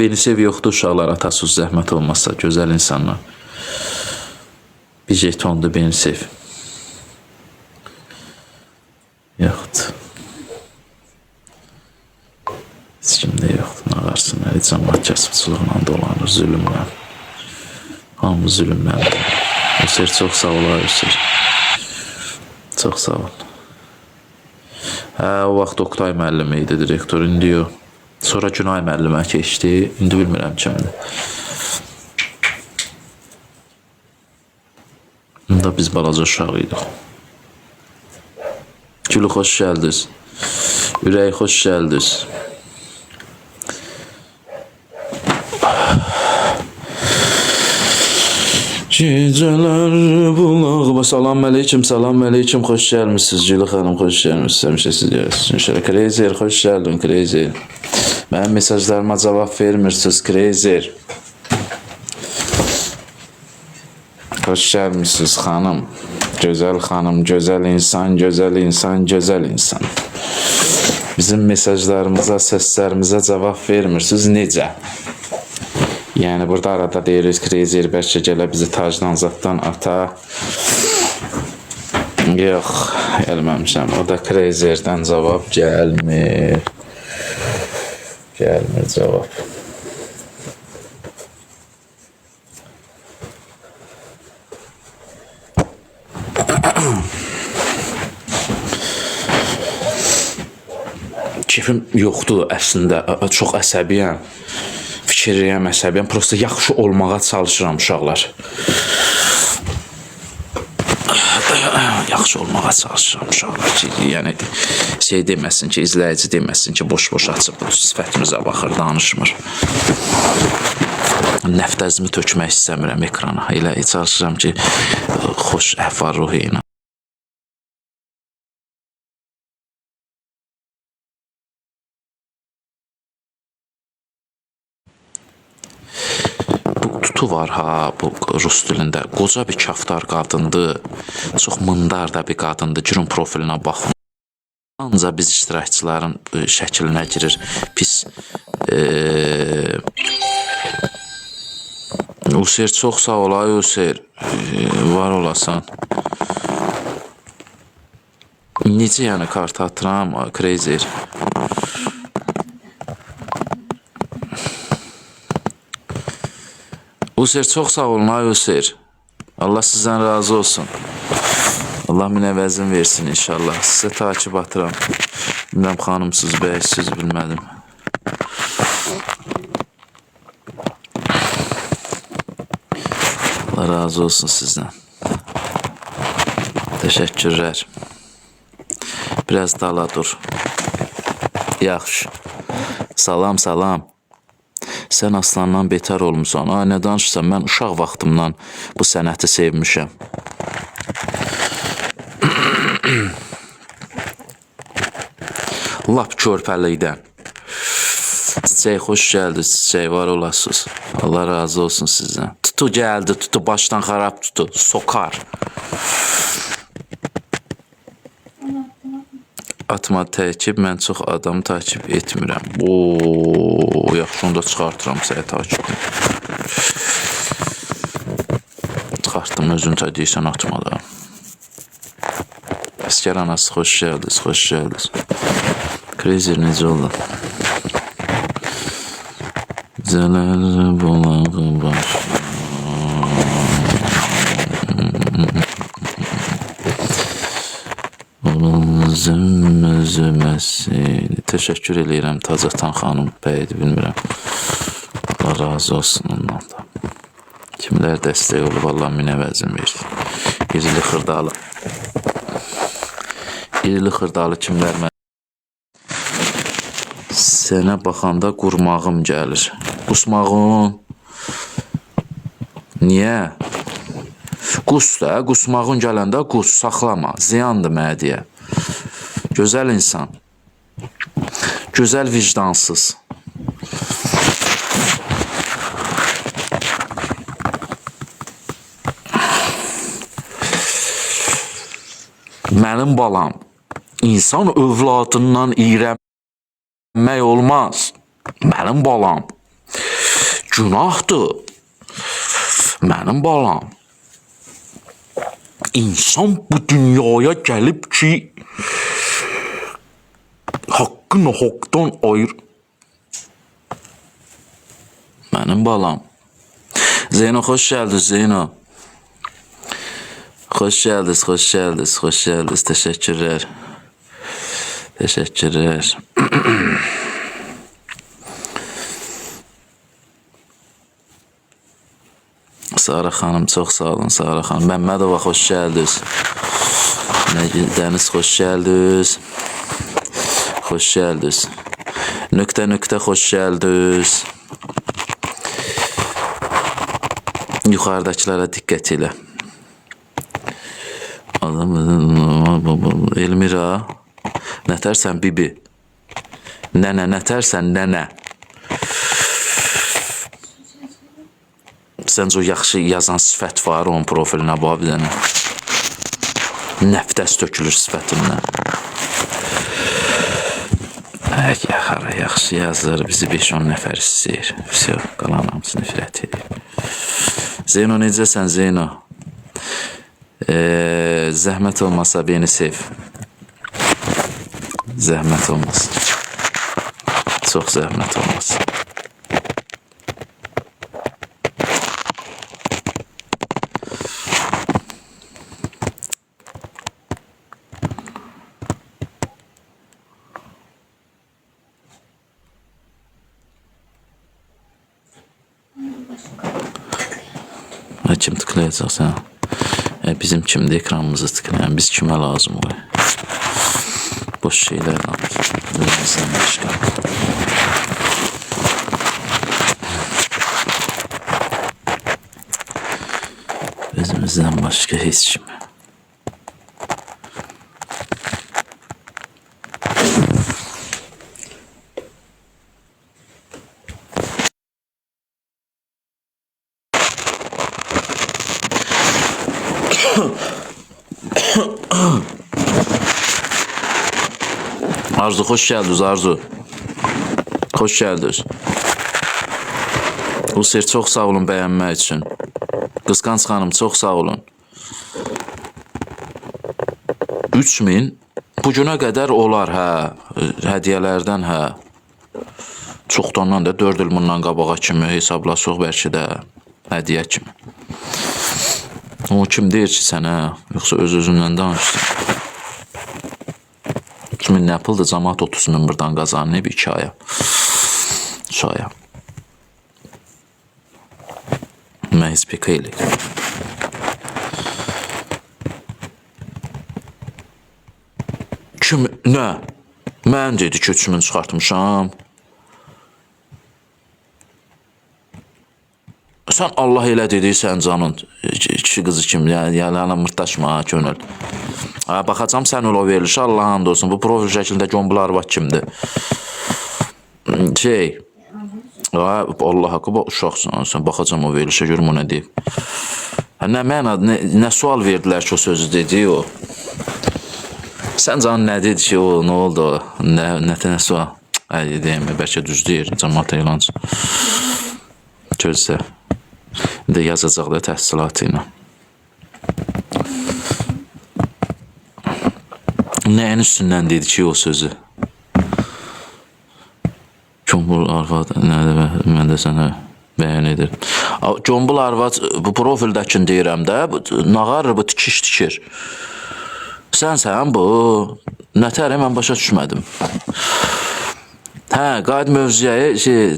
Beni sev yoxdur uşaqlar, atasız zəhmət olmazsa, gözəl insanlar. Bir jetondur, beni sev. Yoxdur. Heç kimdə yoxdur, nağarsın. Əli cəmat kəsbçılıqla dolanır, zülümlə. Hamı zülümlə. Hüseyr, çox sağ ol, Hüseyr. Çox sağ ol. O vaxt Oktay müəllim idi, direktor, indi yox. Sonra Günay müəllimə keçdi, indi bilmirəm kimdir. İndi biz balaca uşaq idik. Gülü xoş gəldiniz. Ürək xoş gəldiniz. Gecələr bulaq. Salam əleykum, salam əleykum. Xoş gəlmişsiniz Gülü xanım, xoş gəlmişsiniz. Həmişə siz gələsiniz. Kreyzer, xoş gəldin Kreyzer. Mənim mesajlarıma cavab vermirsiniz Kreyzer. Xoş gəlmişsiniz xanım. Gözəl xanım, gözəl insan, gözəl insan, gözəl insan. Bizim mesajlarımıza, səslərimizə cavab vermirsiniz. Necə? Yəni burada arada deyirik Kreyzer bəlkə gələ bizi tacdan zaddan ata. Yox, gəlməmişəm. O da Kreyzerdən cavab gəlmir. Gəlmir cavab. Keyfim yoxdur əslində. Çox əsəbiyəm. Fikirləyəm, əsəbiyəm. Prosta yaxşı olmağa çalışıram uşaqlar. Yaxşı olmağa çalışıram uşaqlar ki, yəni şey deməsin ki, izləyici deməsin ki, boş-boş açıb sifətimizə baxır, danışmır. Nəftəzimi tökmək istəmirəm ekrana. Elə çalışıram ki, xoş əhval ruhu ilə. Tutu var ha, bu Rus dilində. Qoca bir kaftar qadındır. Çox mındar da bir qadındır. Girin profilinə baxın. Ancaq biz iştirakçıların şəklinə girir. Pis. Hüseyr, çox sağ ol, ay Hüseyr. Var olasan. Necə yəni kart atıram, Kreyzer? Hüseyr, çox sağ olun, ay Hüseyr. Allah sizdən razı olsun. Allah minəvəzin versin inşallah. Sizə takip atıram. Bilməm xanımsız, bəyiksiz, bilmədim. Allah razı olsun sizdən. Təşəkkürlər. Biraz dala dur. Yaxşı. Salam, salam. Sən aslandan betər olmuşsan. Nə danışırsan, mən uşaq vaxtımdan bu sənəti sevmişəm. Lap körpəlikdən. Çiçək, xoş gəldiniz, çiçək, var olasınız. Allah razı olsun sizdən. Tutu gəldi, tutu başdan xarab tutu, sokar. Atma təkib, mən çox adam takip etmirəm. Yaxşı, onda çıxartıram səni takibdən. Çıxartdım, özün deyirsən atmadan. Əskər anası, xoş gəldiniz, xoş gəldiniz. Kreyzer necə oldu? Cələr bulağı var. Zümməsi. Təşəkkür eləyirəm Tacatan xanım bəydi, bilmirəm. Allah razı olsun ondan da. Kimlər dəstək olub, Allah minəvəzin versin. İrili xırdalı. İrili xırdalı kimlər mən? Sənə baxanda qurmağım gəlir. Qusmağın. Niyə? Qus da, qusmağın gələndə qus, saxlama. Ziyandır mədiyə. Gözəl insan. Gözəl vicdansız. Mənim balam, insan övladından iyrənmək olmaz. Mənim balam. günahdır. Mənim balam. İnsan bu dünyaya gəlib ki, haqqını haqdan ayır. Mənim balam. Zeyno, xoş gəldiniz Zeyno. Xoş gəldiniz, xoş gəldiniz, xoş gəldiniz. Təşəkkürlər. Təşəkkürlər. Sara xanım, çox sağ olun Sara xanım. Məmmədova, xoş gəldiniz. Dəniz, xoş gəldiniz. Xoş gəldiniz. Nöqtə, xoş gəldiniz. Yuxarıdakılara diqqət elə. Elmira, nətərsən bibi? Nənə, nətərsən nənə? Səncə o yaxşı yazan sifət var onun profilinə bax bir dənə. Nəfdəs tökülür sifətindən. Yaxara yaxşı yazır, bizi 5-10 nəfər istəyir. Vəsə, qalan hamısı nifrət edir. Zeyno, necəsən Zeyno? Zəhmət olmasa beni sev. Zəhmət olmasın. Çox zəhmət olmasın. Kim tıklayacaq sən? Bizim kimdə ekranımızı tıklayan? Biz kimə lazım var? Boş şeylər lazım. Özümüzdən başqa heç kim. Arzu, xoş gəldiniz Arzu. Xoş gəldiniz. Hüseyin, çox sağ olun bəyənmək üçün. Qısqanc xanım, çox sağ olun. 3000 bu günə qədər olar, hə. Hədiyyələrdən, hə. Çoxdandan da 4 il bundan qabağa kimi hesablasıq bəlkə də hədiyyə kimi. O kim deyir ki sənə, yoxsa öz-özümdən danışdım. 2000 nə pıldır, cəmaat 30.000 buradan qazanıb 2 aya. 3 aya. Mən heç pek eylik. Kim, nə? Mən dedi ki 3000 çıxartmışam. Sən Allah elə dediysən canın, kişi qızı kimi, yəni mırtdaşma, könül. Baxacam sən o verilişə, Allah and olsun. Bu profil şəklində Gombul arvad kimdir? Allah haqqı, uşaqsan, sən baxacam o verilişə, görüm o nə deyib. Nə məna, nə sual verdilər ki o sözü dedi o. Sən canın nə dedi ki o, nə oldu o? Nə sual? Deyəm, bəlkə düz deyir, cəmaat eylancı. Gözlə. İndi yazacaq da təhsilatı ilə. Nəyin üstündən dedi ki o sözü? Gombul arvad, mən də sənə bəyan edir. Gombul arvad, bu profildəkini deyirəm də, nağarır bu tikiş tikir. Sən bu, nətər, mən başa düşmədim. Hə, qayıd mövzuya,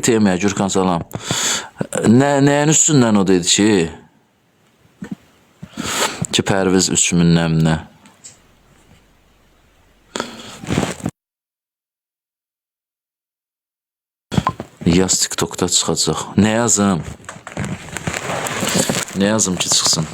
temaya, Gürkan salam. Nəyin üstündən o dedi ki Pərviz 3000 nəminə. Yaz TikTok'da çıxacaq. Nə yazım? Nə yazım ki çıxsın?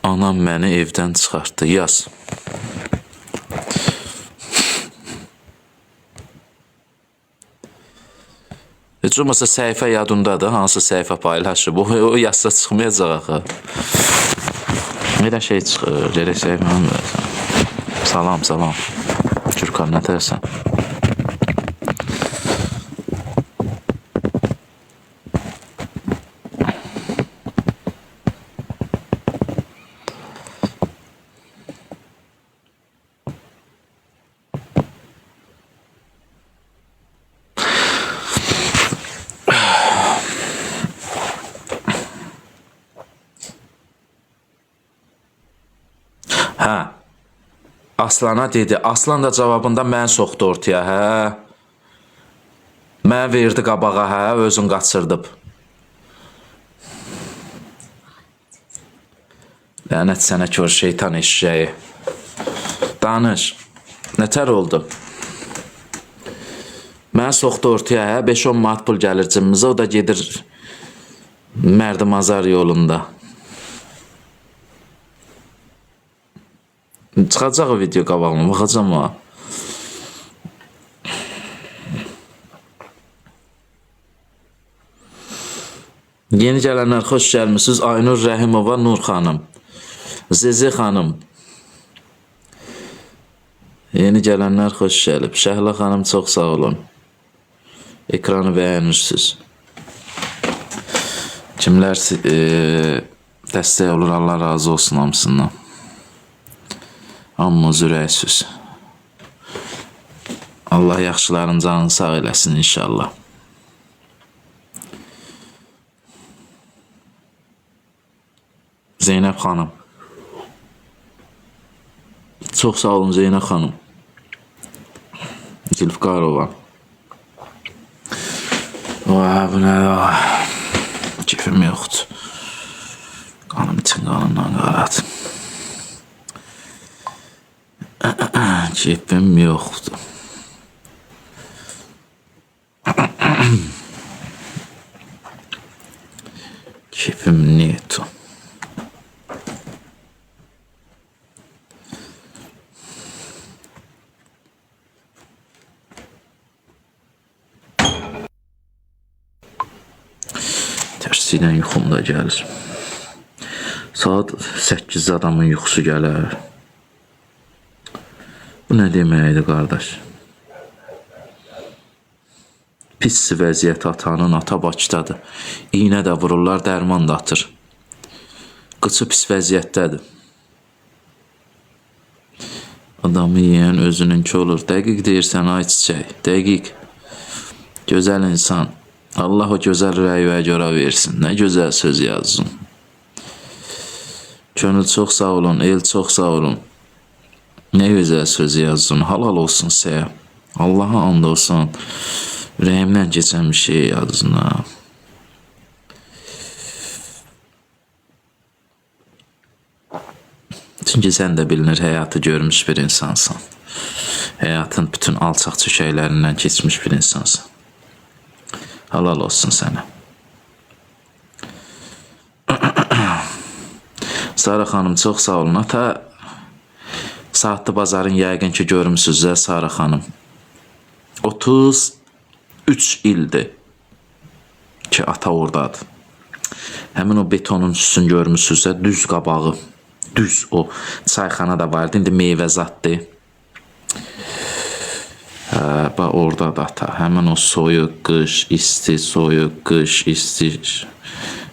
Anam məni evdən çıxartdı. Yaz. Heç olmasa səhifə yadındadır, hansı səhifə paylaşıb. O yazsa çıxmayacaq axı. Elə şey çıxır, elə səhifə bilmirəm. Salam, salam. Gürkan, nə tərsən? Hə. Aslana dedi. Aslan da cavabında mən soxdu ortaya, hə? Mən verdi qabağa, hə? Özün qaçırdıb. Lənət sənə kör şeytan eşşəyi. Danış. Nətər oldu? Mən soxdu ortaya, hə? 5-10 manat pul gəlir cimimizə, o da gedir Mərdimazar yolunda. Çıxacaq o video qabağıma, baxacam o. Yeni gələnlər xoş gəlmişsiniz. Aynur Rəhimova, Nur xanım, Zizi xanım. Yeni gələnlər xoş gəlib. Şəhla xanım, çox sağ olun. Ekranı bəyənirsiniz. Kimlər dəstək olur, Allah razı olsun hamısından. Amma ürəksiz. Allah yaxşıların canını sağ eləsin inşallah. Zeynəb xanım. Çox sağ olun Zeynəb xanım. Zülfqarova. Vay, bu nə? Keyfim yoxdur. Qanım için qanımdan qarat. Keyfim yoxdur. Keyfim neto. Tərsilə yuxum da gəlir. Saat 8-də adamın yuxusu gələr. Bu nə deməkdir, qardaş? Pis vəziyyət atanın, ata Bakıdadır. İynə də vururlar, dərman da atır. Qıçı pis vəziyyətdədir. Adamı yiyən özününki olur. Dəqiq deyirsən, ay çiçək, dəqiq. Gözəl insan. Allah o gözəl rəyvə görə versin. Nə gözəl söz yazsın. Könül çox sağ olun, el çox sağ olun. Nə gözəl söz yazsın, halal olsun sizə. Allaha and olsun. Ürəyimdən keçən bir şey yazsın. Çünki sən də bilinir, həyatı görmüş bir insansan. Həyatın bütün alçaq çökəklərindən keçmiş bir insansan. Halal olsun sənə. Sara xanım, çox sağ olun. Ata Saatlı bazarın yəqin ki görmüsünüz də Sara xanım. 33 ildir ki ata oradadır. Həmin o betonun üstünü görmüsünüz də, düz qabağı. Düz o çayxana da vardı, indi meyvə zaddır. Bax orada da ata. Həmin o soyuq qış, isti, soyuq qış, isti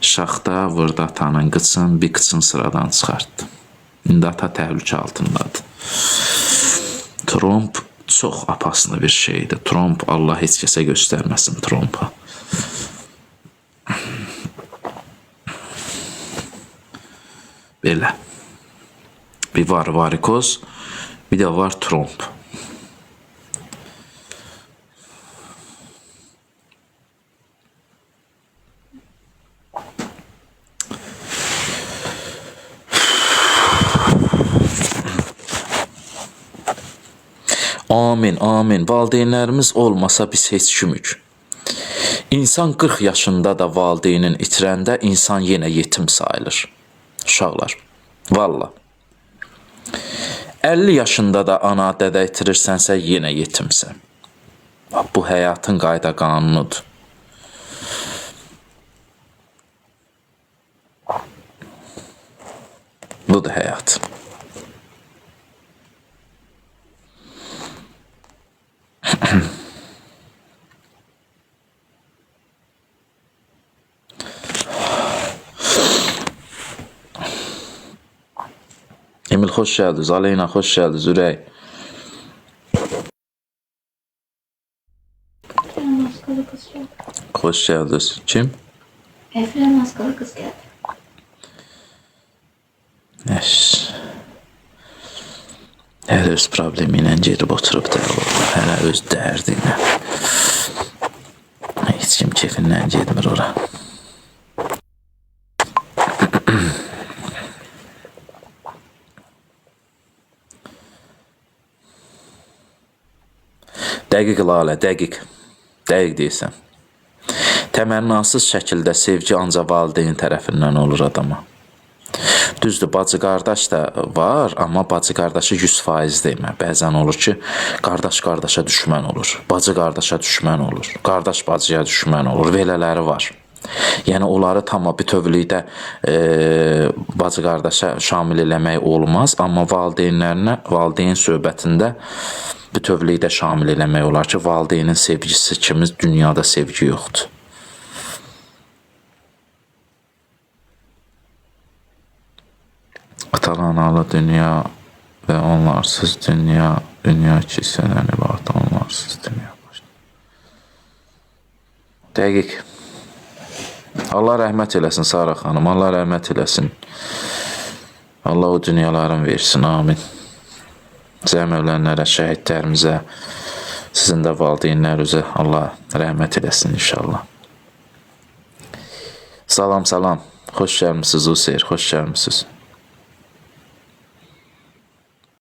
şaxta vurdu atanın qıçın, bir qıçın sıradan çıxartdı. İndi ata təhlükə altındadır. Trump çox apaslı bir şeydir. Trump, Allah heç kəsə göstərməsin Trump'a. Belə. Bir var varikoz, bir də var Trump. Amin, amin. Valideynlərimiz olmasa biz heç kimik. İnsan 40 yaşında da valideynin itirəndə insan yenə yetim sayılır. Uşaqlar, Valla. 50 yaşında da ana dədə itirirsənsə yenə yetimsən. Bu həyatın qayda qanunudur. Budur həyat. Emil xoş gəldiniz, Aleyna xoş gəldiniz, Ürək. Efren maskalı kız geldi. Xoş gəldiniz. Kim? Efren maskalı kız geldi. Əş. Hələ öz problemi ilə gedib oturub da, hələ öz dərdi ilə. Heç kim kefindən gedmir ora. Dəqiq Lalə, dəqiq. Dəqiq deyirsən. Təmənnasız şəkildə sevgi ancaq valideyn tərəfindən olur adama. Düzdür, bacı qardaş da var, amma bacı qardaşı 100% demə. Bəzən olur ki, qardaş qardaşa düşmən olur. Bacı qardaşa düşmən olur. Qardaş bacıya düşmən olur. Belələri var. Yəni onları tam bütövlükdə bacı qardaşa şamil eləmək olmaz, amma valideynlərinə, valideyn söhbətində bütövlükdə şamil eləmək olar ki, valideynin sevgisi kimi dünyada sevgi yoxdur. Atalı analı dünya və onlarsız dünya, dünya ki sənən ibarət onlarsız dünya. Dəqiq. Allah rəhmət eləsin Sara xanım, Allah rəhmət eləsin. Allah o dünyaların versin, amin. Zəm ölənlərə, şəhidlərimizə, sizin də valideynlərinizə Allah rəhmət eləsin inşallah. Salam, salam. Xoş gəlmisiniz Hüseyin, xoş gəlmisiniz.